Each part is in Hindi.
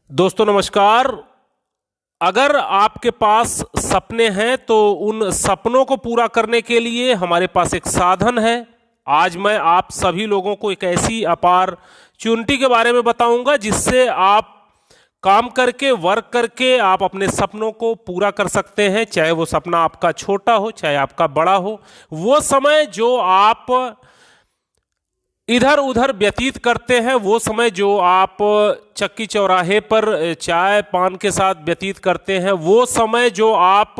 दोस्तों नमस्कार। अगर आपके पास सपने हैं तो उन सपनों को पूरा करने के लिए हमारे पास एक साधन है। आज मैं आप सभी लोगों को एक ऐसी अपॉर्चुनिटी के बारे में बताऊंगा जिससे आप काम करके वर्क करके आप अपने सपनों को पूरा कर सकते हैं। चाहे वो सपना आपका छोटा हो चाहे आपका बड़ा हो, वो समय जो आप इधर उधर व्यतीत करते हैं, वो समय जो आप चक्की चौराहे पर चाय पान के साथ व्यतीत करते हैं, वो समय जो आप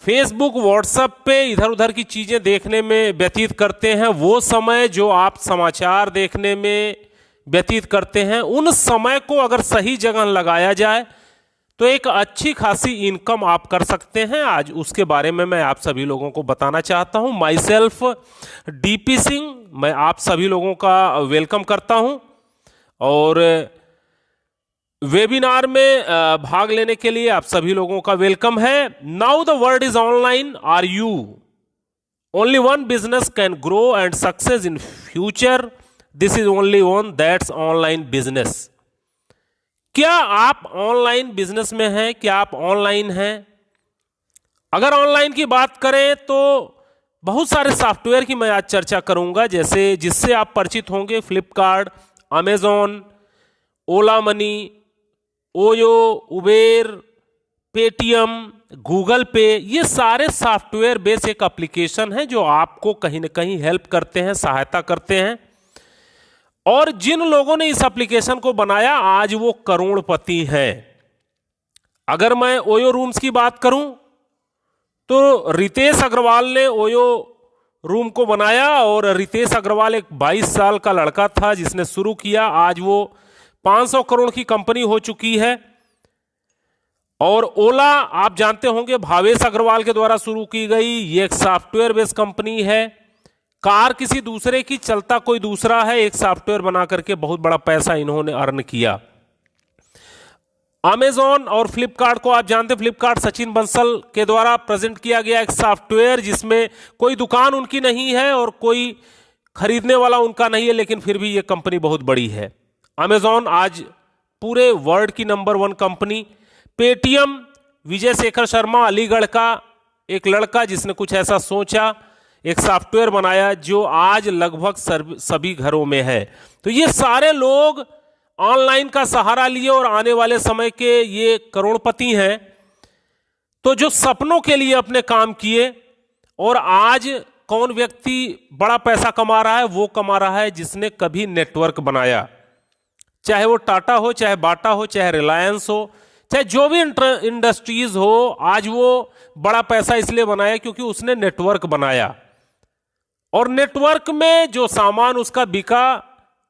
फेसबुक व्हाट्सएप पे इधर उधर की चीज़ें देखने में व्यतीत करते हैं, वो समय जो आप समाचार देखने में व्यतीत करते हैं, उन समय को अगर सही जगह लगाया जाए तो एक अच्छी खासी इनकम आप कर सकते हैं। आज उसके बारे में मैं आप सभी लोगों को बताना चाहता हूं। माई सेल्फ डीपी सिंह, मैं आप सभी लोगों का वेलकम करता हूं और वेबिनार में भाग लेने के लिए आप सभी लोगों का वेलकम है। Now the world is online, are you? Only one business can grow and success in future, this is only one, that's online business. क्या आप ऑनलाइन बिजनेस में हैं? क्या आप ऑनलाइन हैं? अगर ऑनलाइन की बात करें तो बहुत सारे सॉफ्टवेयर की मैं आज चर्चा करूंगा, जैसे जिससे आप परिचित होंगे। Flipkart, Amazon, Ola money, OYO, Uber, Paytm, Google Pay, ये सारे सॉफ्टवेयर बेस एक एप्लीकेशन है जो आपको कहीं ना कहीं हेल्प करते हैं, सहायता करते हैं। और जिन लोगों ने इस एप्लीकेशन को बनाया आज वो करोड़पति हैं। अगर मैं ओयो रूम्स की बात करूं तो रितेश अग्रवाल ने ओयो रूम को बनाया और रितेश अग्रवाल एक 22 साल का लड़का था जिसने शुरू किया। आज वो 500 करोड़ की कंपनी हो चुकी है। और ओला आप जानते होंगे भावेश अग्रवाल के द्वारा शुरू की गई ये एक सॉफ्टवेयर बेस्ड कंपनी है। कार किसी दूसरे की, चलता कोई दूसरा है, एक सॉफ्टवेयर बना करके बहुत बड़ा पैसा इन्होंने अर्न किया। अमेजॉन और फ्लिपकार्ट को आप जानते हैं, फ्लिपकार्ट सचिन बंसल के द्वारा प्रेजेंट किया गया एक सॉफ्टवेयर जिसमें कोई दुकान उनकी नहीं है और कोई खरीदने वाला उनका नहीं है, लेकिन फिर भी ये कंपनी बहुत बड़ी है। अमेजॉन आज पूरे वर्ल्ड की number 1 company. Paytm, Vijay Shekhar Sharma, Aligarh का एक लड़का जिसने कुछ ऐसा सोचा, एक सॉफ्टवेयर बनाया जो आज लगभग सभी घरों में है। तो ये सारे लोग ऑनलाइन का सहारा लिए और आने वाले समय के ये करोड़पति हैं। तो जो सपनों के लिए अपने काम किए, और आज कौन व्यक्ति बड़ा पैसा कमा रहा है? वो कमा रहा है जिसने कभी नेटवर्क बनाया, चाहे वो टाटा हो, चाहे बाटा हो, चाहे रिलायंस हो, चाहे जो भी इंडस्ट्रीज हो। आज वो बड़ा पैसा इसलिए बनाया क्योंकि उसने नेटवर्क बनाया, और नेटवर्क में जो सामान उसका बिका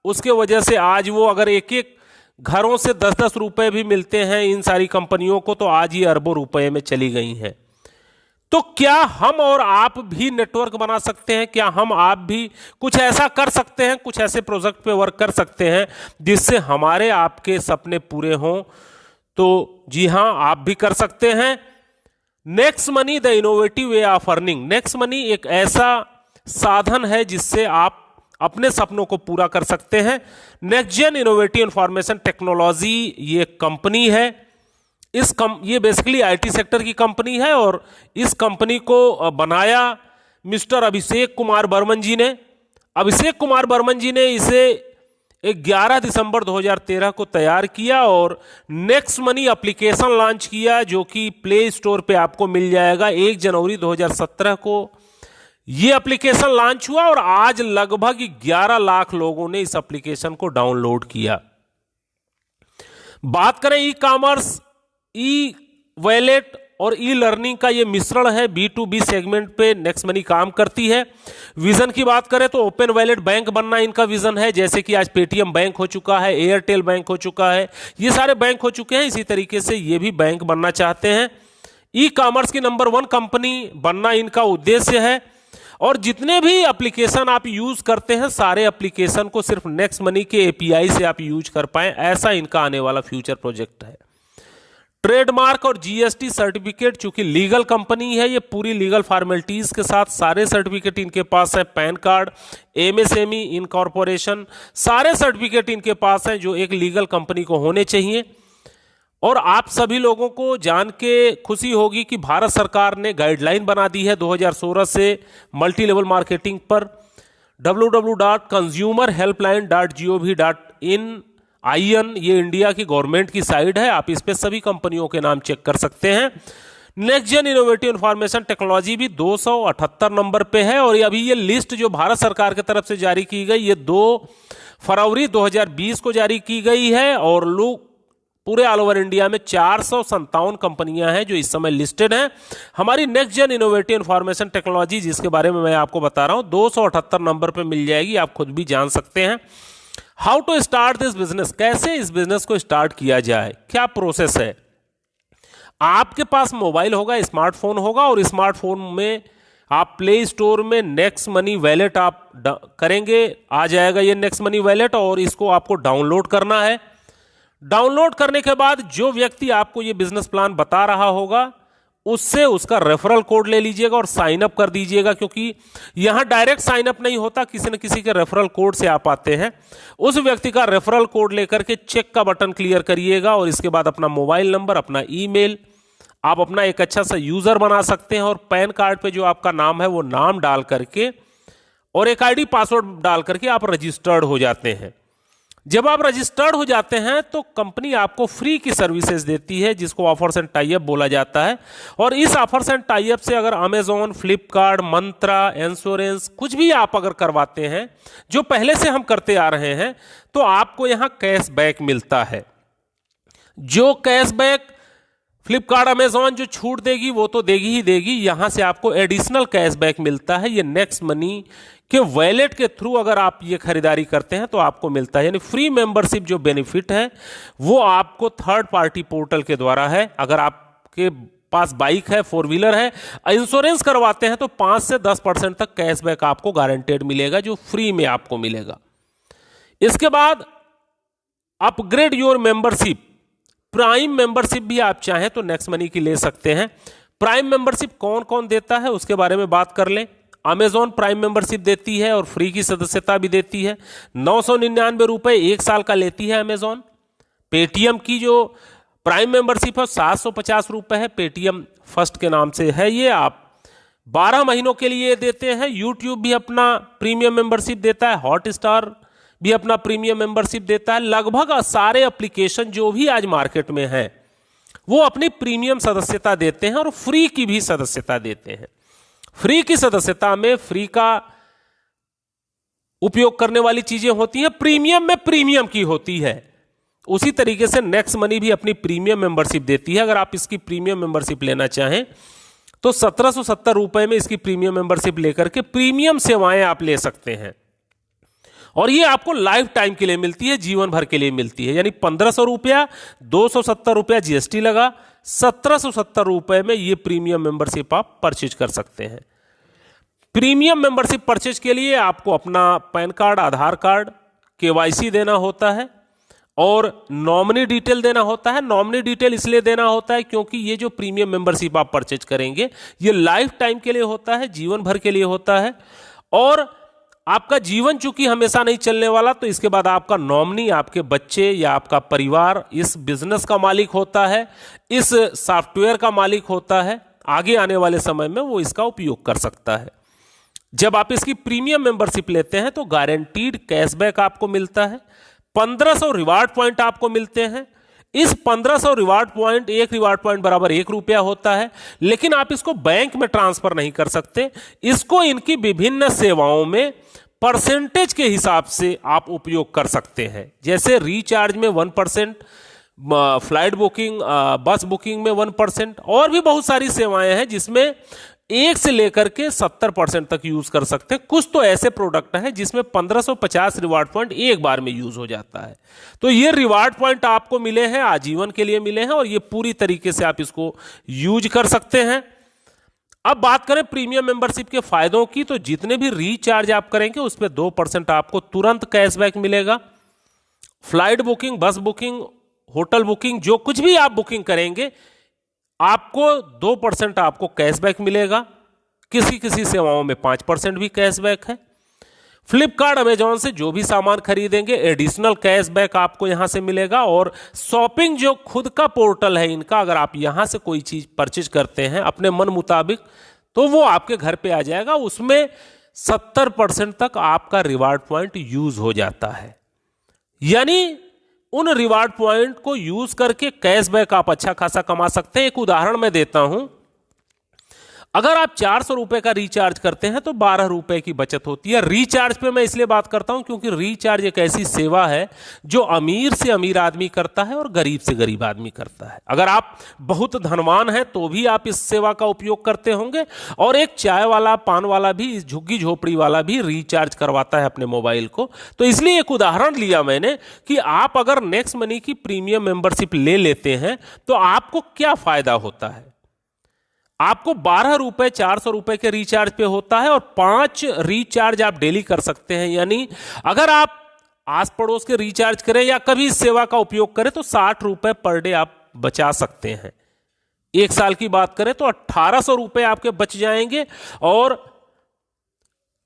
उसके वजह से आज वो अगर एक एक घरों से 10-10 रुपए भी मिलते हैं इन सारी कंपनियों को, तो आज ये अरबों रुपए में चली गई हैं। तो क्या हम और आप भी नेटवर्क बना सकते हैं? क्या हम आप भी कुछ ऐसा कर सकते हैं, कुछ ऐसे प्रोजेक्ट पे वर्क कर सकते हैं जिससे हमारे आपके सपने पूरे हों? तो जी हां, आप भी कर सकते हैं। Next money, the innovative way of earning. Next money एक ऐसा साधन है जिससे आप अपने सपनों को पूरा कर सकते हैं। Next gen innovative information technology ये कंपनी है। ये बेसिकली आईटी सेक्टर की कंपनी है और इस कंपनी को बनाया मिस्टर अभिषेक कुमार बर्मन जी ने। अभिषेक कुमार बर्मन जी ने इसे 11 दिसंबर 2013 को तैयार किया और नेक्स्ट मनी एप्लीकेशन लॉन्च किया, जो कि प्ले स्टोर पे आपको मिल जाएगा। 1 जनवरी 2017 को ये एप्लीकेशन लॉन्च हुआ और आज लगभग 11 लाख लोगों ने इस एप्लीकेशन को डाउनलोड किया। बात करें ई कॉमर्स, ई वॉलेट और ई लर्निंग का ये मिश्रण है। B2B सेगमेंट पे नेक्स्ट मनी काम करती है। विजन की बात करें तो ओपन वॉलेट बैंक बनना इनका विजन है, जैसे कि आज पेटीएम बैंक हो चुका है, एयरटेल बैंक हो चुका है, ये सारे बैंक हो चुके हैं। इसी तरीके से ये भी बैंक बनना चाहते हैं। ई कॉमर्स की नंबर 1 कंपनी बनना इनका उद्देश्य है। और जितने भी एप्लीकेशन आप यूज करते हैं, सारे एप्लीकेशन को सिर्फ नेक्स्ट मनी के एपीआई से आप यूज कर पाएं, ऐसा इनका आने वाला फ्यूचर प्रोजेक्ट है। ट्रेडमार्क और जीएसटी सर्टिफिकेट, चूंकि लीगल कंपनी है, ये पूरी लीगल फॉर्मेलिटीज के साथ सारे सर्टिफिकेट इनके पास है। पैन कार्ड, एमएसएमई, इनकॉर्पोरेशन, सारे सर्टिफिकेट इनके पास हैं जो एक लीगल कंपनी को होने चाहिए। और आप सभी लोगों को जान के खुशी होगी कि भारत सरकार ने गाइडलाइन बना दी है 2016 से मल्टी लेवल मार्केटिंग पर। www.consumerhelpline.gov.in ये इंडिया की गवर्नमेंट की साइट है, आप इस पे सभी कंपनियों के नाम चेक कर सकते हैं। Next gen innovative information technology भी 278 नंबर पे है। और अभी ये लिस्ट जो भारत सरकार की तरफ से जारी की गई, ये 2 फरवरी 2020 को जारी की गई है। और लोग पूरे ऑल ओवर इंडिया में 457 कंपनियां हैं जो इस समय लिस्टेड हैं। हमारी next gen innovative information technology, जिसके बारे में मैं आपको बता रहा हूं, 278 नंबर पे मिल जाएगी, आप खुद भी जान सकते हैं। How to start this business, कैसे इस बिजनेस को स्टार्ट किया जाए, क्या प्रोसेस है। आपके पास मोबाइल होगा, स्मार्टफोन होगा, और स्मार्टफोन में आप प्ले स्टोर में नेक्स्ट मनी वैलेट आप करेंगे, आ जाएगा ये नेक्स्ट मनी वैलेट, और इसको आपको डाउनलोड करना है। डाउनलोड करने के बाद जो व्यक्ति आपको ये बिजनेस प्लान बता रहा होगा, उससे उसका रेफरल कोड ले लीजिएगा और साइन अप कर दीजिएगा, क्योंकि यहां डायरेक्ट साइन अप नहीं होता, किसी न किसी के रेफरल कोड से आप आते हैं। उस व्यक्ति का रेफरल कोड लेकर के चेक का बटन क्लियर करिएगा, और इसके बाद अपना मोबाइल नंबर, अपना ईमेल, आप अपना एक अच्छा सा यूजर बना सकते हैं, और पैन कार्ड पे जो आपका नाम है वो नाम डाल करके और एक आईडी पासवर्ड डाल करके आप रजिस्टर्ड हो जाते हैं। जब आप रजिस्टर्ड हो जाते हैं तो कंपनी आपको फ्री की सर्विसेज देती है, जिसको ऑफर्स एंड टाई अप बोला जाता है। और इस ऑफर्स एंड टाई अप से अगर अमेजॉन, फ्लिपकार्ट, मंत्रा, इंश्योरेंस कुछ भी आप अगर करवाते हैं, जो पहले से हम करते आ रहे हैं, तो आपको यहां कैशबैक मिलता है। जो कैशबैक फ्लिपकार्ट, अमेजॉन जो छूट देगी वो तो देगी ही देगी, यहां से आपको एडिशनल कैशबैक मिलता है। ये नेक्स्ट मनी के वॉलेट के थ्रू अगर आप ये खरीदारी करते हैं तो आपको मिलता है। यानी फ्री मेंबरशिप जो बेनिफिट है वो आपको थर्ड पार्टी पोर्टल के द्वारा है। अगर आपके पास बाइक है, 4 व्हीलर है, इंश्योरेंस करवाते हैं, तो 5 से 10% तक कैशबैक आपको गारंटेड मिलेगा, जो फ्री में आपको मिलेगा। इसके बाद upgrade your membership, prime membership भी आप चाहें तो नेक्स्ट मनी की ले सकते हैं। प्राइम मेंबरशिप कौन कौन देता है उसके बारे में बात कर लें। अमेजॉन प्राइम मेंबरशिप देती है और फ्री की सदस्यता भी देती है। 999 रुपए 1 साल का लेती है अमेजॉन। पेटीएम की जो प्राइम मेंबरशिप है 750 रुपए है, पेटीएम फर्स्ट के नाम से है, ये आप 12 महीनों के लिए देते हैं। यूट्यूब भी अपना प्रीमियम मेंबरशिप देता है, हॉटस्टार भी अपना प्रीमियम मेंबरशिप देता है। लगभग सारे एप्लीकेशन जो भी आज मार्केट में हैं वो अपनी प्रीमियम सदस्यता देते हैं और फ्री की भी सदस्यता देते हैं। फ्री की सदस्यता में फ्री का उपयोग करने वाली चीजें होती हैं, प्रीमियम में प्रीमियम की होती है। उसी तरीके से नेक्स्ट मनी भी अपनी प्रीमियम मेंबरशिप देती है। अगर आप इसकी प्रीमियम मेंबरशिप लेना चाहें तो 1770 रुपए में इसकी प्रीमियम मेंबरशिप लेकर के प्रीमियम सेवाएं आप ले सकते हैं, और ये आपको लाइफ टाइम के लिए मिलती है, जीवन भर के लिए मिलती है। यानी 1500 रुपया, 270 रुपया जीएसटी लगा, 1770 रुपए में ये प्रीमियम मेंबरशिप आप परचेज कर सकते हैं। प्रीमियम मेंबरशिप परचेज के लिए आपको अपना पैन कार्ड, आधार कार्ड, केवाईसी देना होता है और नॉमिनी डिटेल देना होता है। नॉमिनी डिटेल इसलिए देना होता है क्योंकि ये जो प्रीमियम मेंबरशिप आप परचेज करेंगे ये लाइफ टाइम के लिए होता है, जीवन भर के लिए होता है। और आपका जीवन चूंकि हमेशा नहीं चलने वाला, तो इसके बाद आपका नॉमिनी, आपके बच्चे या आपका परिवार इस बिजनेस का मालिक होता है, इस सॉफ्टवेयर का मालिक होता है। आगे आने वाले समय में वो इसका उपयोग कर सकता है। जब आप इसकी प्रीमियम मेंबरशिप लेते हैं तो गारंटीड कैशबैक आपको मिलता है। 1500 रिवार्ड पॉइंट आपको मिलते हैं। इस 1500 रिवार्ड पॉइंट, एक रिवार्ड पॉइंट बराबर 1 रुपया होता है, लेकिन आप इसको बैंक में ट्रांसफर नहीं कर सकते। इसको इनकी विभिन्न सेवाओं में परसेंटेज के हिसाब से आप उपयोग कर सकते हैं। जैसे रिचार्ज में 1%, फ्लाइट बुकिंग, बस बुकिंग में 1%, और भी बहुत सारी सेवाएं हैं जिसमें 1 से लेकर के 70% तक यूज कर सकते हैं। कुछ तो ऐसे प्रोडक्ट हैं जिसमें 1550 रिवार्ड पॉइंट एक बार में यूज हो जाता है। तो ये रिवार्ड पॉइंट आपको मिले हैं, आजीवन के लिए मिले हैं, और ये पूरी तरीके से आप इसको यूज कर सकते हैं। अब बात करें प्रीमियम मेंबरशिप के फायदों की, तो जितने भी रिचार्ज आप करेंगे उस पर 2% आपको तुरंत कैशबैक मिलेगा। फ्लाइट बुकिंग, बस बुकिंग, होटल बुकिंग, जो कुछ भी आप बुकिंग करेंगे आपको 2% आपको कैशबैक मिलेगा। किसी किसी सेवाओं में 5% भी कैशबैक है। फ्लिपकार्ट अमेजॉन से जो भी सामान खरीदेंगे एडिशनल कैशबैक आपको यहां से मिलेगा। और शॉपिंग जो खुद का पोर्टल है इनका, अगर आप यहां से कोई चीज परचेज करते हैं अपने मन मुताबिक तो वो आपके घर पे आ जाएगा। उसमें 70% तक आपका रिवार्ड पॉइंट यूज हो जाता है। यानी उन रिवार्ड पॉइंट को यूज करके कैशबैक आप अच्छा खासा कमा सकते हैं। एक उदाहरण मैं देता हूं, अगर आप 400 रुपए का रिचार्ज करते हैं तो 12 रुपए की बचत होती है। रिचार्ज पे मैं इसलिए बात करता हूं क्योंकि रिचार्ज एक ऐसी सेवा है जो अमीर से अमीर आदमी करता है और गरीब से गरीब आदमी करता है। अगर आप बहुत धनवान हैं तो भी आप इस सेवा का उपयोग करते होंगे, और एक चाय वाला, पान वाला भी, झुग्गी झोपड़ी वाला भी रिचार्ज करवाता है अपने मोबाइल को। तो इसलिए एक उदाहरण लिया मैंने कि आप अगर नेक्स्ट मनी की प्रीमियम मेंबरशिप ले लेते हैं तो आपको क्या फायदा होता है। आपको 12 रुपए 400 रुपए के रिचार्ज पे होता है और 5 रिचार्ज आप डेली कर सकते हैं। यानी अगर आप आस पड़ोस के रिचार्ज करें या कभी इस सेवा का उपयोग करें तो 60 रुपए पर डे आप बचा सकते हैं। एक साल की बात करें तो 1800 रुपए आपके बच जाएंगे, और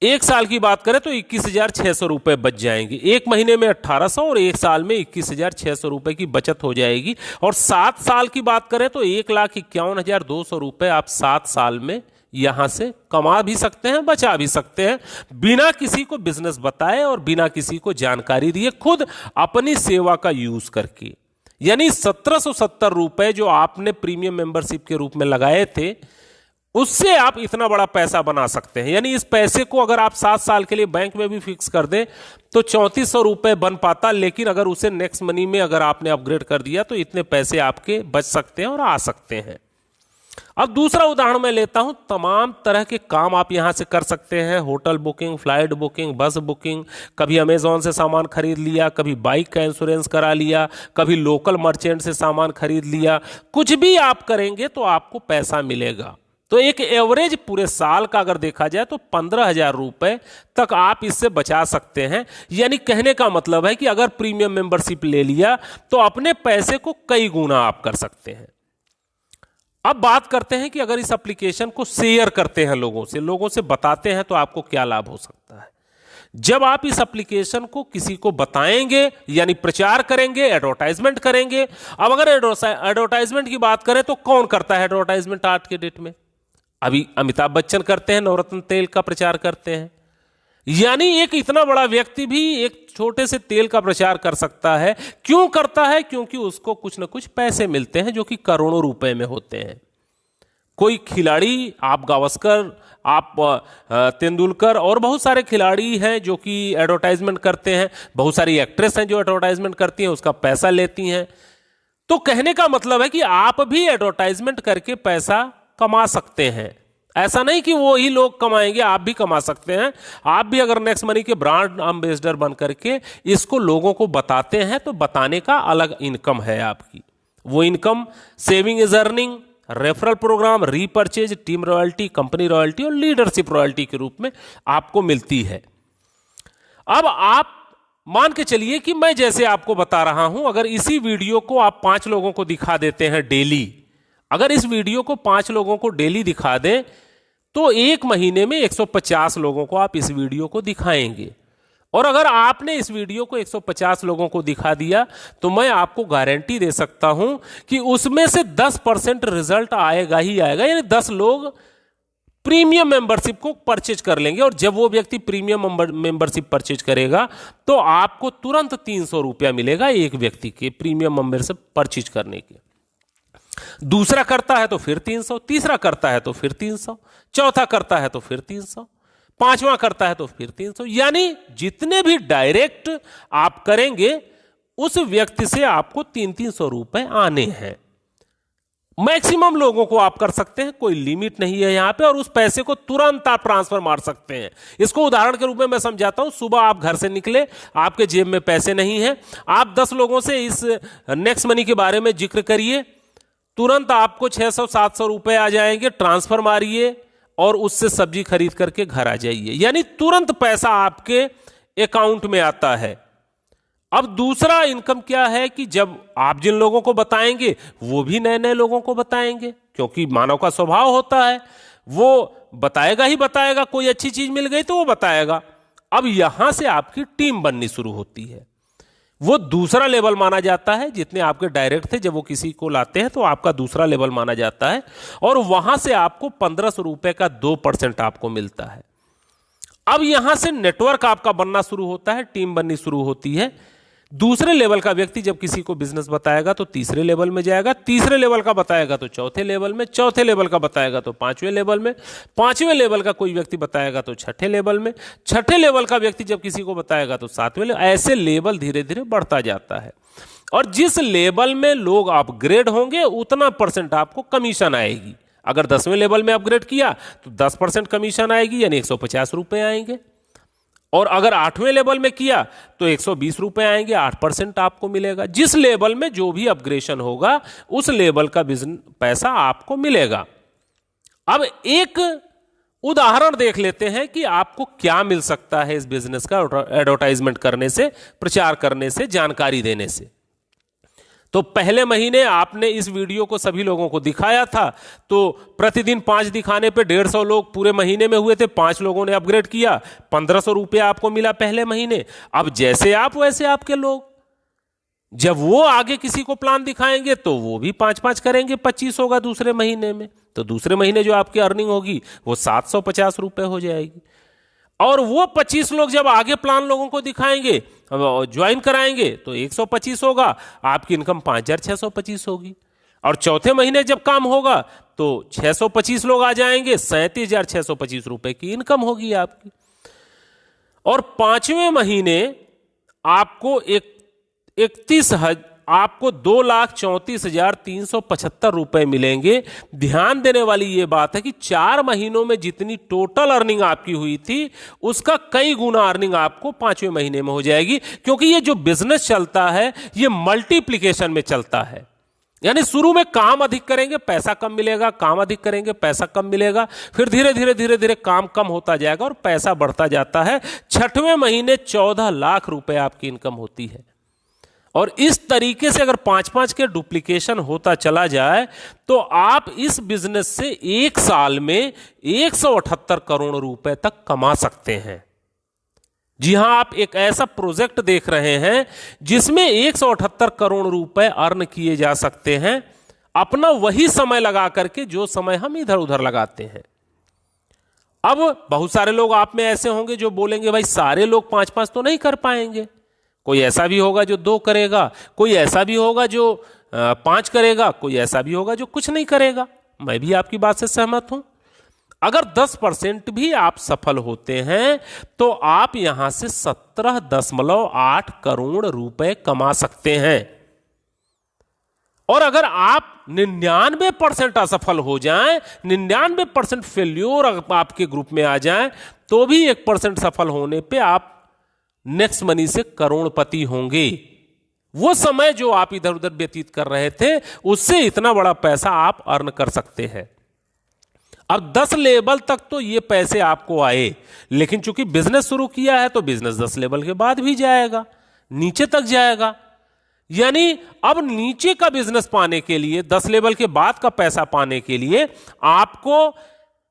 एक साल की बात करें तो 21,600 रुपए बच जाएंगे। एक महीने में 1800 और एक साल में 21,600 रुपए की बचत हो जाएगी। और 7 साल की बात करें तो 1,51,200 रुपए आप 7 साल में यहां से कमा भी सकते हैं, बचा भी सकते हैं, बिना किसी को बिजनेस बताए और बिना किसी को जानकारी दिए, खुद अपनी सेवा का यूज करके। यानी 1770 रुपए जो आपने प्रीमियम मेंबरशिप के रूप में लगाए थे, उससे आप इतना बड़ा पैसा बना सकते हैं। यानी इस पैसे को अगर आप 7 साल के लिए बैंक में भी फिक्स कर दें तो 3400 रुपए बन पाता, लेकिन अगर उसे नेक्स्ट मनी में अगर आपने अपग्रेड कर दिया तो इतने पैसे आपके बच सकते हैं और आ सकते हैं। अब दूसरा उदाहरण मैं लेता हूं, तमाम तरह के काम आप यहां से कर सकते हैं। होटल बुकिंग, फ्लाइट बुकिंग, बस बुकिंग, कभी अमेजॉन से सामान खरीद लिया, कभी बाइक का इंश्योरेंस करा लिया, कभी लोकल मर्चेंट से सामान खरीद लिया। कुछ भी आप करेंगे तो आपको पैसा मिलेगा। तो एक एवरेज पूरे साल का अगर देखा जाए तो 15,000 रुपए तक आप इससे बचा सकते हैं। यानी कहने का मतलब है कि अगर प्रीमियम मेंबरशिप ले लिया तो अपने पैसे को कई गुना आप कर सकते हैं। अब बात करते हैं कि अगर इस एप्लीकेशन को शेयर करते हैं लोगों से बताते हैं तो आपको क्या लाभ हो सकता है। जब आप इस एप्लीकेशन को किसी को बताएंगे यानी प्रचार करेंगे, एडवर्टाइजमेंट करेंगे। अब अगर एडवर्टाइजमेंट की बात करें तो कौन करता है एडवर्टाइजमेंट आज के डेट में? अभी अमिताभ बच्चन करते हैं, नवरत्न तेल का प्रचार करते हैं। यानी एक इतना बड़ा व्यक्ति भी एक छोटे से तेल का प्रचार कर सकता है। क्यों करता है? क्योंकि उसको कुछ ना कुछ पैसे मिलते हैं जो कि करोड़ों रुपए में होते हैं। कोई खिलाड़ी, आप गावस्कर, आप तेंदुलकर और बहुत सारे खिलाड़ी हैं जो कि एडवर्टाइजमेंट करते हैं। बहुत सारी एक्ट्रेस हैं जो एडवर्टाइजमेंट करती हैं, उसका पैसा लेती हैं। तो कहने का मतलब है कि आप भी एडवर्टाइजमेंट करके पैसा कमा सकते हैं। ऐसा नहीं कि वो ही लोग कमाएंगे, आप भी कमा सकते हैं। आप भी अगर नेक्स्ट मनी के ब्रांड एम्बेसडर बन करके इसको लोगों को बताते हैं तो बताने का अलग इनकम है आपकी। वो income saving is earning, referral programme, repurchase, team royalty, company royalty और लीडरशिप रॉयल्टी के रूप में आपको मिलती है। अब आप मान के चलिए कि मैं जैसे आपको बता रहा हूं, अगर इसी वीडियो को आप 5 लोगों को दिखा देते हैं डेली, अगर इस वीडियो को 5 लोगों को डेली दिखा दें तो एक महीने में 150 लोगों को आप इस वीडियो को दिखाएंगे। और अगर आपने इस वीडियो को 150 लोगों को दिखा दिया तो मैं आपको गारंटी दे सकता हूं कि उसमें से 10% रिजल्ट आएगा ही आएगा। यानी 10 लोग प्रीमियम मेंबरशिप को परचेज कर लेंगे। और जब वो व्यक्ति प्रीमियम मेंबरशिप परचेज करेगा तो आपको तुरंत 300 रुपया मिलेगा एक व्यक्ति के प्रीमियम मेंबरशिप परचेज करने के। दूसरा करता है तो फिर 300, तीसरा करता है तो फिर 300, चौथा करता है तो फिर 300, पांचवा करता है तो फिर 300। यानी जितने भी डायरेक्ट आप करेंगे उस व्यक्ति से आपको 300-300 रुपए आने हैं। मैक्सिमम लोगों को आप कर सकते हैं, कोई लिमिट नहीं है यहां पे, और उस पैसे को तुरंत आप ट्रांसफर मार सकते हैं। इसको उदाहरण के रूप में मैं समझाता हूं। सुबह आप घर से निकले, आपके जेब में पैसे नहीं है, आप 10 लोगों से इस नेक्स्ट मनी के बारे में जिक्र करिए, तुरंत आपको 600-700 रुपए आ जाएंगे। ट्रांसफर मारिए और उससे सब्जी खरीद करके घर आ जाइए। यानी तुरंत पैसा आपके अकाउंट में आता है। अब दूसरा इनकम क्या है कि जब आप जिन लोगों को बताएंगे वो भी नए नए लोगों को बताएंगे, क्योंकि मानव का स्वभाव होता है, वो बताएगा ही बताएगा। कोई अच्छी चीज मिल गई तो वो बताएगा। अब यहां से आपकी टीम बननी शुरू होती है। वो दूसरा लेवल माना जाता है, जितने आपके डायरेक्ट थे जब वो किसी को लाते हैं तो आपका दूसरा लेवल माना जाता है, और वहां से आपको 1500 रुपए का 2% आपको मिलता है। अब यहां से नेटवर्क आपका बनना शुरू होता है, टीम बननी शुरू होती है। दूसरे लेवल का व्यक्ति जब किसी को बिजनेस बताएगा तो तीसरे लेवल में जाएगा, तीसरे लेवल का बताएगा तो चौथे लेवल में, चौथे लेवल का बताएगा तो पांचवें लेवल में, पांचवें लेवल का कोई व्यक्ति बताएगा तो छठे लेवल में, छठे लेवल का व्यक्ति जब किसी को बताएगा तो सातवें लेवल। ऐसे लेवल धीरे धीरे बढ़ता जाता है, और जिस लेवल में लोग अपग्रेड होंगे उतना % आपको कमीशन आएगी। अगर 10वें लेवल में अपग्रेड किया तो 10% कमीशन आएगी, यानी 150 रुपए आएंगे। और अगर 8वें लेवल में किया तो 120 रुपए आएंगे, 8% आपको मिलेगा। जिस लेवल में जो भी अपग्रेडेशन होगा उस लेवल का बिजनेस पैसा आपको मिलेगा। अब एक उदाहरण देख लेते हैं कि आपको क्या मिल सकता है इस बिजनेस का एडवर्टाइजमेंट करने से, प्रचार करने से, जानकारी देने से। तो पहले महीने आपने इस वीडियो को सभी लोगों को दिखाया था, तो प्रतिदिन 5 दिखाने पे 150 लोग पूरे महीने में हुए थे। 5 लोगों ने अपग्रेड किया, 1500 रुपया आपको मिला पहले महीने। अब जैसे आप वैसे आपके लोग, जब वो आगे किसी को प्लान दिखाएंगे तो वो भी 5-5 करेंगे, 25 होगा दूसरे महीने में। तो दूसरे महीने जो आपकी अर्निंग होगी वो 750 रुपए हो जाएगी। और वो 25 लोग जब आगे प्लान लोगों को दिखाएंगे, ज्वाइन कराएंगे, तो 125 होगा, आपकी इनकम 5625 होगी। और चौथे महीने जब काम होगा तो 625 लोग आ जाएंगे, 37,625 रुपए की इनकम होगी आपकी। और 5वें महीने आपको 2,34,375 रुपए मिलेंगे। ध्यान देने वाली यह बात है कि 4 महीनों में जितनी टोटल अर्निंग आपकी हुई थी उसका कई गुना अर्निंग आपको 5वें महीने में हो जाएगी, क्योंकि ये जो बिजनेस चलता है ये मल्टीप्लिकेशन में चलता है। यानी शुरू में काम अधिक करेंगे पैसा कम मिलेगा, काम अधिक करेंगे पैसा कम मिलेगा, फिर धीरे धीरे काम कम होता जाएगा और पैसा बढ़ता जाता है। 6वें महीने 14 लाख रुपए आपकी इनकम होती है। और इस तरीके से अगर 5-5 के डुप्लीकेशन होता चला जाए तो आप इस बिजनेस से एक साल में 178 करोड़ रुपए तक कमा सकते हैं। जी हां, आप एक ऐसा प्रोजेक्ट देख रहे हैं जिसमें 178 करोड़ रुपए अर्न किए जा सकते हैं, अपना वही समय लगा करके जो समय हम इधर उधर लगाते हैं। अब बहुत सारे लोग आप में ऐसे होंगे जो बोलेंगे भाई सारे लोग 5-5 तो नहीं कर पाएंगे, कोई ऐसा भी होगा जो 2 करेगा, कोई ऐसा भी होगा जो 5 करेगा, कोई ऐसा भी होगा जो कुछ नहीं करेगा। मैं भी आपकी बात से सहमत हूं। अगर 10% भी आप सफल होते हैं तो आप यहां से 17.8 करोड़ रुपए कमा सकते हैं। और अगर आप 99% असफल हो जाएं, 99% फेल्योर आपके ग्रुप में आ जाएं, तो भी 1% सफल होने पे आप नेक्स्ट मनी से करोड़पति होंगे। वो समय जो आप इधर उधर व्यतीत कर रहे थे उससे इतना बड़ा पैसा आप अर्न कर सकते हैं। अब 10 लेवल तक तो ये पैसे आपको आए, लेकिन चूंकि बिजनेस शुरू किया है तो बिजनेस 10 लेवल के बाद भी जाएगा, नीचे तक जाएगा। यानी अब नीचे का बिजनेस पाने के लिए, 10 लेवल के बाद का पैसा पाने के लिए आपको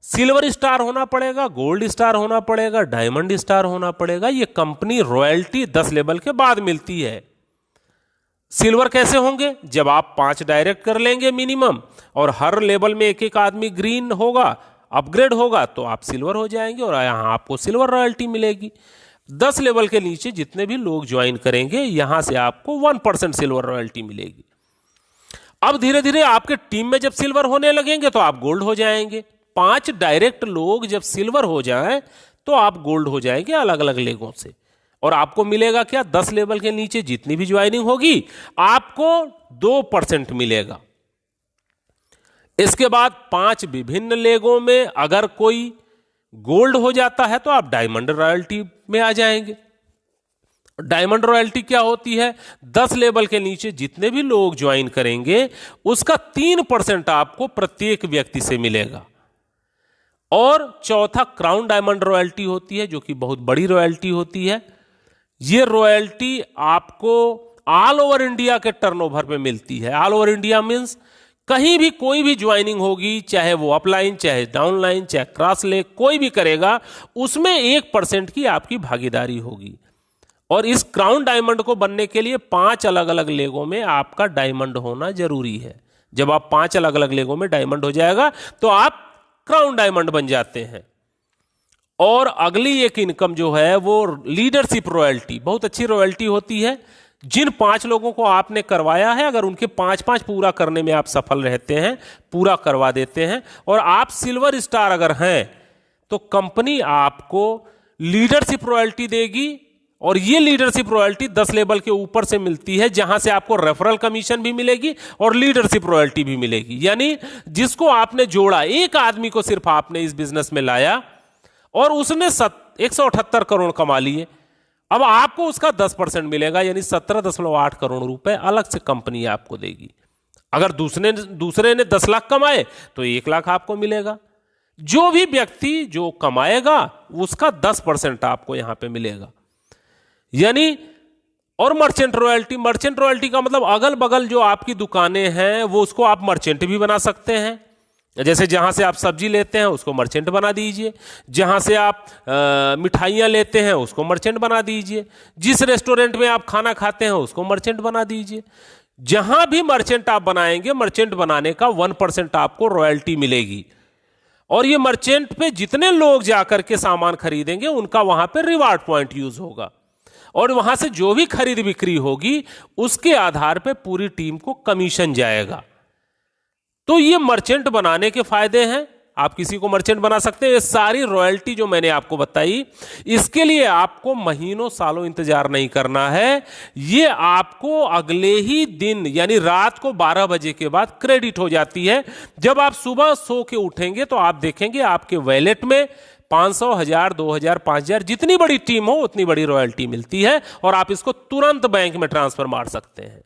सिल्वर स्टार होना पड़ेगा, गोल्ड स्टार होना पड़ेगा, डायमंड स्टार होना पड़ेगा। ये कंपनी रॉयल्टी 10 लेवल के बाद मिलती है। सिल्वर कैसे होंगे? जब आप 5 डायरेक्ट कर लेंगे मिनिमम, और हर लेवल में एक आदमी ग्रीन होगा, अपग्रेड होगा, तो आप सिल्वर हो जाएंगे और यहां आपको सिल्वर रॉयल्टी मिलेगी। 10 लेवल के नीचे जितने भी लोग ज्वाइन करेंगे यहां से आपको 1% सिल्वर रॉयल्टी मिलेगी। अब धीरे धीरे आपके टीम में जब सिल्वर होने लगेंगे तो आप गोल्ड हो जाएंगे। 5 डायरेक्ट लोग जब सिल्वर हो जाएं तो आप गोल्ड हो जाएंगे अलग अलग लेगों से। और आपको मिलेगा क्या? 10 लेवल के नीचे जितनी भी ज्वाइनिंग होगी आपको 2% मिलेगा। इसके बाद 5 विभिन्न लेगों में अगर कोई गोल्ड हो जाता है तो आप डायमंड रॉयल्टी में आ जाएंगे। डायमंड रॉयल्टी क्या होती है? 10 लेवल के नीचे जितने भी लोग ज्वाइन करेंगे उसका 3% आपको प्रत्येक व्यक्ति से मिलेगा। और चौथा क्राउन डायमंड रॉयल्टी होती है, जो कि बहुत बड़ी रॉयल्टी होती है। यह रॉयल्टी आपको ऑल ओवर इंडिया के टर्नओवर पे मिलती है। ऑल ओवर इंडिया मींस कहीं भी कोई भी ज्वाइनिंग होगी, चाहे वो अपलाइन, चाहे डाउनलाइन, चाहे क्रॉस लेग, कोई भी करेगा, उसमें 1% की आपकी भागीदारी होगी। और इस क्राउन डायमंड को बनने के लिए 5 अलग अलग लेगों में आपका डायमंड होना जरूरी है। जब आप 5 अलग अलग लेगों में डायमंड हो जाएगा तो आप क्राउन डायमंड बन जाते हैं। और अगली एक इनकम जो है वो लीडरशिप रॉयल्टी, बहुत अच्छी रॉयल्टी होती है। जिन 5 लोगों को आपने करवाया है, अगर उनके 5-5 पूरा करने में आप सफल रहते हैं, पूरा करवा देते हैं, और आप सिल्वर स्टार अगर हैं, तो कंपनी आपको लीडरशिप रॉयल्टी देगी। और ये लीडरशिप रॉयल्टी 10 लेवल के ऊपर से मिलती है, जहां से आपको रेफरल कमीशन भी मिलेगी और लीडरशिप रॉयल्टी भी मिलेगी। यानी जिसको आपने जोड़ा, एक आदमी को सिर्फ आपने इस बिजनेस में लाया और उसने 178 करोड़ कमा लिए, अब आपको उसका 10% मिलेगा, यानी 17.8 करोड़ रुपए अलग से कंपनी आपको देगी। अगर दूसरे ने 10 लाख कमाए तो 1 लाख आपको मिलेगा। जो भी व्यक्ति जो कमाएगा उसका 10% आपको यहां पे मिलेगा। यानी और मर्चेंट रॉयल्टी का मतलब अगल बगल जो आपकी दुकानें हैं वो उसको आप मर्चेंट भी बना सकते हैं। जैसे जहां से आप सब्जी लेते हैं उसको मर्चेंट बना दीजिए, जहां से आप मिठाइयां लेते हैं उसको मर्चेंट बना दीजिए, जिस रेस्टोरेंट में आप खाना खाते हैं उसको मर्चेंट बना दीजिए। जहां भी मर्चेंट आप बनाएंगे, मर्चेंट बनाने का 1% आपको रॉयल्टी मिलेगी। और ये मर्चेंट पे जितने लोग जाकर के सामान खरीदेंगे उनका वहां पे रिवार्ड पॉइंट यूज होगा, और वहां से जो भी खरीद बिक्री होगी उसके आधार पे पूरी टीम को कमीशन जाएगा। तो ये मर्चेंट बनाने के फायदे हैं। आप किसी को मर्चेंट बना सकते हैं। ये सारी रॉयल्टी जो मैंने आपको बताई, इसके लिए आपको महीनों सालों इंतजार नहीं करना है। ये आपको अगले ही दिन यानी रात को 12 बजे के बाद क्रेडिट हो जाती है। जब आप सुबह सो के उठेंगे तो आप देखेंगे आपके वॉलेट में 500, 1000, 2000, 5000, जितनी बड़ी टीम हो उतनी बड़ी रॉयल्टी मिलती है, और आप इसको तुरंत बैंक में ट्रांसफर मार सकते हैं।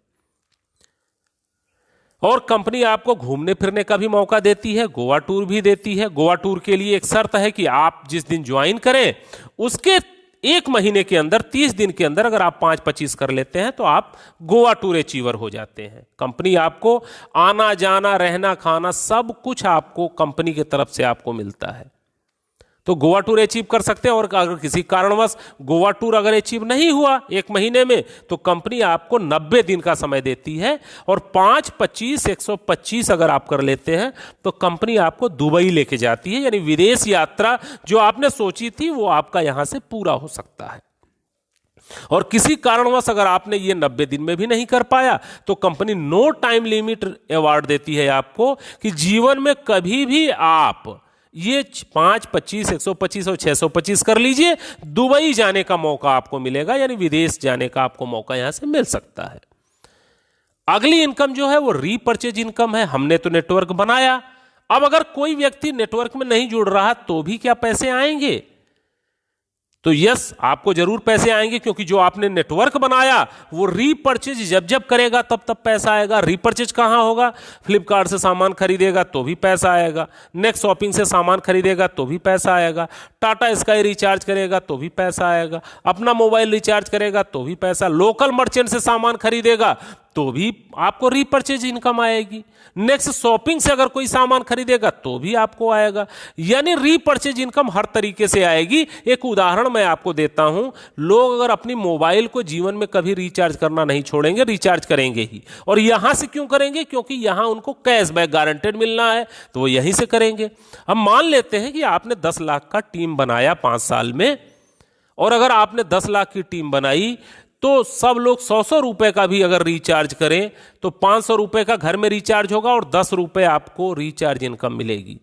और कंपनी आपको घूमने फिरने का भी मौका देती है, गोवा टूर भी देती है। गोवा टूर के लिए एक शर्त है कि आप जिस दिन ज्वाइन करें उसके 1 महीने के अंदर, 30 दिन के अंदर अगर आप 5-25 कर लेते हैं तो आप गोवा टूर अचीवर हो जाते हैं। कंपनी आपको आना जाना रहना खाना सब कुछ आपको कंपनी की तरफ से आपको मिलता है। तो गोवा टूर अचीव कर सकते हैं। और अगर किसी कारणवश गोवा टूर अगर अचीव नहीं हुआ 1 महीने में, तो कंपनी आपको 90 दिन का समय देती है। और 5, 25, 125 अगर आप कर लेते हैं तो कंपनी आपको दुबई लेके जाती है। यानी विदेश यात्रा जो आपने सोची थी वो आपका यहां से पूरा हो सकता है। और किसी कारणवश अगर आपने ये 90 दिन में भी नहीं कर पाया तो company no time limit award देती है आपको, कि जीवन में कभी भी आप ये 5, 25, 125 और 625 कर लीजिए, दुबई जाने का मौका आपको मिलेगा। यानी विदेश जाने का आपको मौका यहां से मिल सकता है। अगली इनकम जो है वो रीपर्चेज इनकम है। हमने तो नेटवर्क बनाया, अब अगर कोई व्यक्ति नेटवर्क में नहीं जुड़ रहा तो भी क्या पैसे आएंगे? तो यस, आपको जरूर पैसे आएंगे, क्योंकि जो आपने नेटवर्क बनाया वो रीपर्चेज जब जब करेगा तब तब पैसा आएगा। रीपर्चेज कहां होगा? फ्लिपकार्ट से सामान खरीदेगा तो भी पैसा आएगा, नेक्स्ट शॉपिंग से सामान खरीदेगा तो भी पैसा आएगा, टाटा स्काई रिचार्ज करेगा तो भी पैसा आएगा, अपना मोबाइल रिचार्ज करेगा तो भी पैसा, लोकल मर्चेंट से सामान खरीदेगा तो भी आपको रीपर्चेज इनकम आएगी, नेक्स्ट शॉपिंग से अगर कोई सामान खरीदेगा तो भी आपको आएगा। यानी रीपर्चेज इनकम हर तरीके से आएगी। एक उदाहरण मैं आपको देता हूं, लोग अगर अपनी मोबाइल को जीवन में कभी रिचार्ज करना नहीं छोड़ेंगे, रिचार्ज करेंगे ही। और यहां से क्यों करेंगे? क्योंकि यहां उनको कैशबैक गारंटेड मिलना है, तो वो यहीं से करेंगे। अब मान लेते हैं कि आपने 10 लाख का टीम बनाया 5 साल में, और अगर आपने 10 लाख की टीम बनाई तो सब लोग 100-100 रुपए का भी अगर रिचार्ज करें तो 500 रुपए का घर में रिचार्ज होगा और 10 रुपए आपको रिचार्ज इनकम मिलेगी।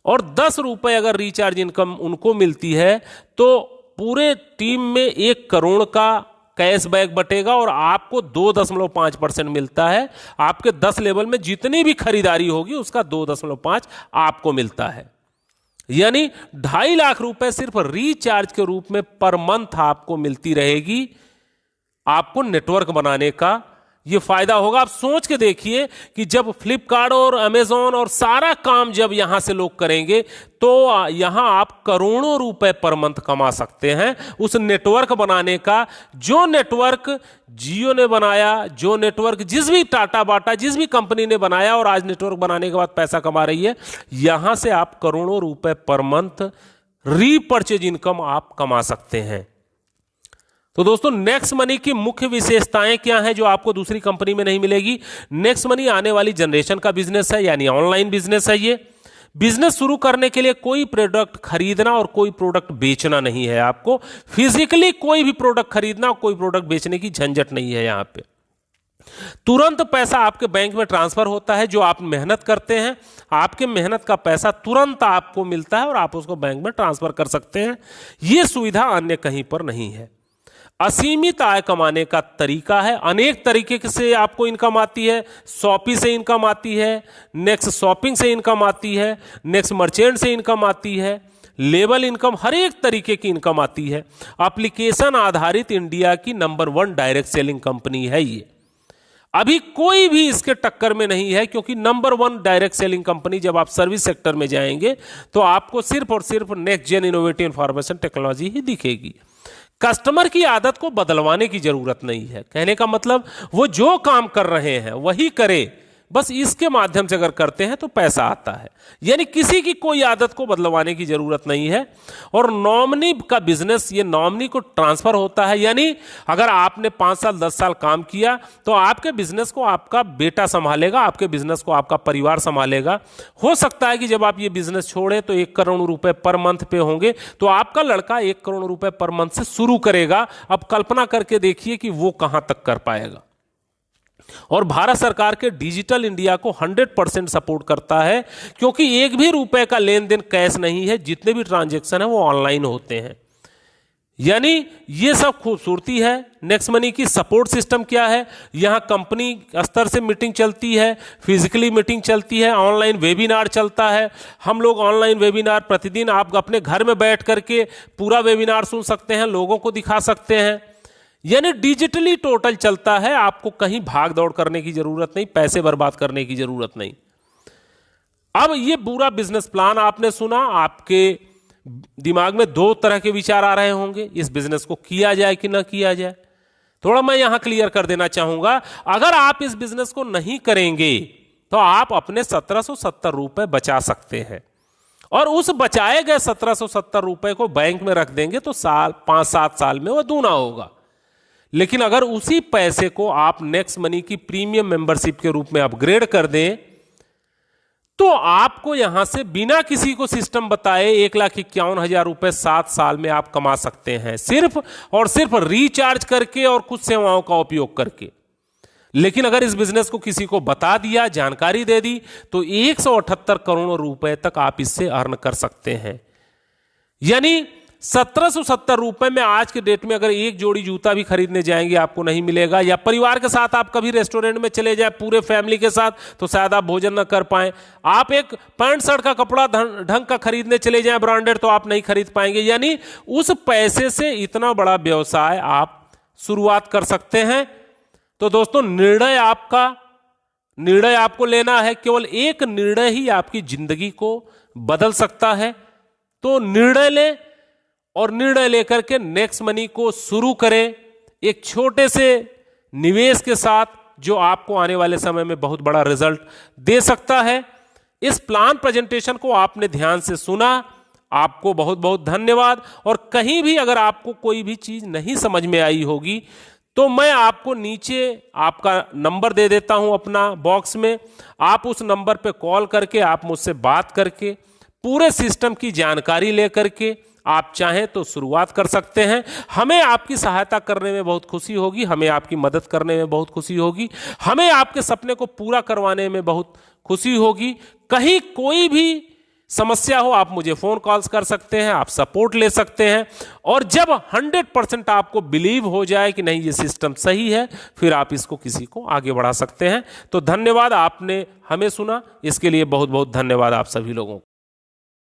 और 10 रुपए अगर रिचार्ज इनकम उनको मिलती है तो पूरे टीम में 1 करोड़ का कैशबैक बटेगा और आपको 2.5% मिलता है। आपके 10 लेवल में जितनी भी खरीदारी होगी उसका 2.5 आपको मिलता है। यानी 2.5 लाख रुपए सिर्फ रिचार्ज के रूप में पर मंथ आपको मिलती रहेगी, आपको नेटवर्क बनाने का ये फायदा होगा। आप सोच के देखिए कि जब फ्लिपकार्ट और अमेजॉन और सारा काम जब यहां से लोग करेंगे तो यहां आप करोड़ों रुपए पर मंथ कमा सकते हैं उस नेटवर्क बनाने का, जो नेटवर्क जियो ने बनाया, जो नेटवर्क जिस भी टाटा बाटा जिस भी कंपनी ने बनाया और आज नेटवर्क बनाने के बाद पैसा कमा रही है, यहां से आप करोड़ों रुपए पर मंथ रीपर्चेज इनकम आप कमा सकते हैं। तो दोस्तों नेक्स्ट मनी की मुख्य विशेषताएं क्या हैं जो आपको दूसरी कंपनी में नहीं मिलेगी? नेक्स्ट मनी आने वाली जनरेशन का बिजनेस है, यानी ऑनलाइन बिजनेस है। ये बिजनेस शुरू करने के लिए कोई प्रोडक्ट खरीदना और कोई प्रोडक्ट बेचना नहीं है। आपको फिजिकली कोई भी प्रोडक्ट खरीदना, कोई प्रोडक्ट बेचने की झंझट नहीं है। यहां पे तुरंत पैसा आपके बैंक में ट्रांसफर होता है। जो आप मेहनत करते हैं, आपके मेहनत का पैसा तुरंत आपको मिलता है और आप उसको बैंक में ट्रांसफर कर सकते हैं। यह सुविधा अन्य कहीं पर नहीं है। असीमित आय कमाने का तरीका है, अनेक तरीके से आपको इनकम आती है। शॉपी से इनकम आती है, नेक्स्ट शॉपिंग से इनकम आती है, नेक्स्ट मर्चेंट से इनकम आती है, लेबल इनकम, हर एक तरीके की इनकम आती है। एप्लीकेशन आधारित इंडिया की नंबर 1 डायरेक्ट सेलिंग कंपनी है ये। अभी कोई भी इसके टक्कर में नहीं है, क्योंकि नंबर 1 डायरेक्ट सेलिंग कंपनी जब आप सर्विस सेक्टर में जाएंगे तो आपको सिर्फ और सिर्फ next gen innovative information technology ही दिखेगी। कस्टमर की आदत को बदलवाने की जरूरत नहीं है। कहने का मतलब वो जो काम कर रहे हैं वही करे, बस इसके माध्यम से अगर करते हैं तो पैसा आता है। यानी किसी की कोई आदत को बदलवाने की जरूरत नहीं है। और नॉमिनी का बिजनेस, ये नॉमिनी को ट्रांसफर होता है। यानी अगर आपने 5 साल 10 साल काम किया तो आपके बिजनेस को आपका बेटा संभालेगा, आपके बिजनेस को आपका परिवार संभालेगा। हो सकता है कि जब आप ये बिजनेस छोड़े तो 1 करोड़ रुपए पर मंथ पे होंगे, तो आपका लड़का 1 करोड़ रुपए पर मंथ से शुरू करेगा। अब कल्पना करके देखिए कि वो कहां तक कर पाएगा। और भारत सरकार के डिजिटल इंडिया को 100% सपोर्ट करता है, क्योंकि 1 भी रुपए का लेन देन कैश नहीं है। जितने भी ट्रांजैक्शन है वो ऑनलाइन होते हैं। यानी ये सब खूबसूरती है नेक्स्ट मनी की। सपोर्ट सिस्टम क्या है? यहां कंपनी स्तर से मीटिंग चलती है, फिजिकली मीटिंग चलती है, ऑनलाइन वेबिनार चलता है। हम लोग ऑनलाइन वेबिनार प्रतिदिन आप अपने घर में बैठ करके पूरा वेबिनार सुन सकते हैं, लोगों को दिखा सकते हैं। यानी डिजिटली टोटल चलता है। आपको कहीं भाग दौड़ करने की जरूरत नहीं, पैसे बर्बाद करने की जरूरत नहीं। अब ये पूरा बिजनेस प्लान आपने सुना, आपके दिमाग में 2 तरह के विचार आ रहे होंगे, इस बिजनेस को किया जाए कि ना किया जाए। थोड़ा मैं यहां क्लियर कर देना चाहूंगा, अगर आप इस बिजनेस को नहीं करेंगे तो आप अपने 1770 रुपए बचा सकते हैं, और उस बचाए गए 1770 रुपए को बैंक में रख देंगे तो 5-7 साल में वो दूना होगा। लेकिन अगर उसी पैसे को आप नेक्स्ट मनी की प्रीमियम मेंबरशिप के रूप में अपग्रेड कर दें तो आपको यहां से बिना किसी को सिस्टम बताए 1,51,000 रुपए 7 साल में आप कमा सकते हैं, सिर्फ और सिर्फ रिचार्ज करके और कुछ सेवाओं का उपयोग करके। लेकिन अगर इस बिजनेस को किसी को बता दिया, जानकारी दे दी, तो 178 करोड़ रुपए तक आप इससे अर्न कर सकते हैं। यानी 1770 रुपए में आज के डेट में अगर एक जोड़ी जूता भी खरीदने जाएंगे आपको नहीं मिलेगा। या परिवार के साथ आप कभी रेस्टोरेंट में चले जाए पूरे फैमिली के साथ तो शायद आप भोजन न कर पाए। आप एक पैंट शर्ट का कपड़ा ढंग का खरीदने चले जाए ब्रांडेड तो आप नहीं खरीद पाएंगे। यानी उस पैसे से इतना बड़ा व्यवसाय आप शुरुआत कर सकते हैं। तो दोस्तों निर्णय आपको लेना है। केवल एक निर्णय ही आपकी जिंदगी को बदल सकता है। तो निर्णय लें और निर्णय लेकर के नेक्स्ट मनी को शुरू करें, एक छोटे से निवेश के साथ, जो आपको आने वाले समय में बहुत बड़ा रिजल्ट दे सकता है। इस प्लान प्रेजेंटेशन को आपने ध्यान से सुना, आपको बहुत बहुत धन्यवाद। और कहीं भी अगर आपको कोई भी चीज नहीं समझ में आई होगी तो मैं आपको नीचे आपका नंबर दे देता हूं अपना बॉक्स में। आप उस नंबर पे कॉल करके आप मुझसे बात करके पूरे सिस्टम की जानकारी लेकर के आप चाहें तो शुरुआत कर सकते हैं। हमें आपकी सहायता करने में बहुत खुशी होगी, हमें आपकी मदद करने में बहुत खुशी होगी, हमें आपके सपने को पूरा करवाने में बहुत खुशी होगी। कहीं कोई भी समस्या हो आप मुझे फोन कॉल्स कर सकते हैं, आप सपोर्ट ले सकते हैं। और जब 100% आपको बिलीव हो जाए कि नहीं ये सिस्टम सही है, फिर आप इसको किसी को आगे बढ़ा सकते हैं। तो धन्यवाद, आपने हमें सुना, इसके लिए बहुत बहुत धन्यवाद आप सभी लोगों को।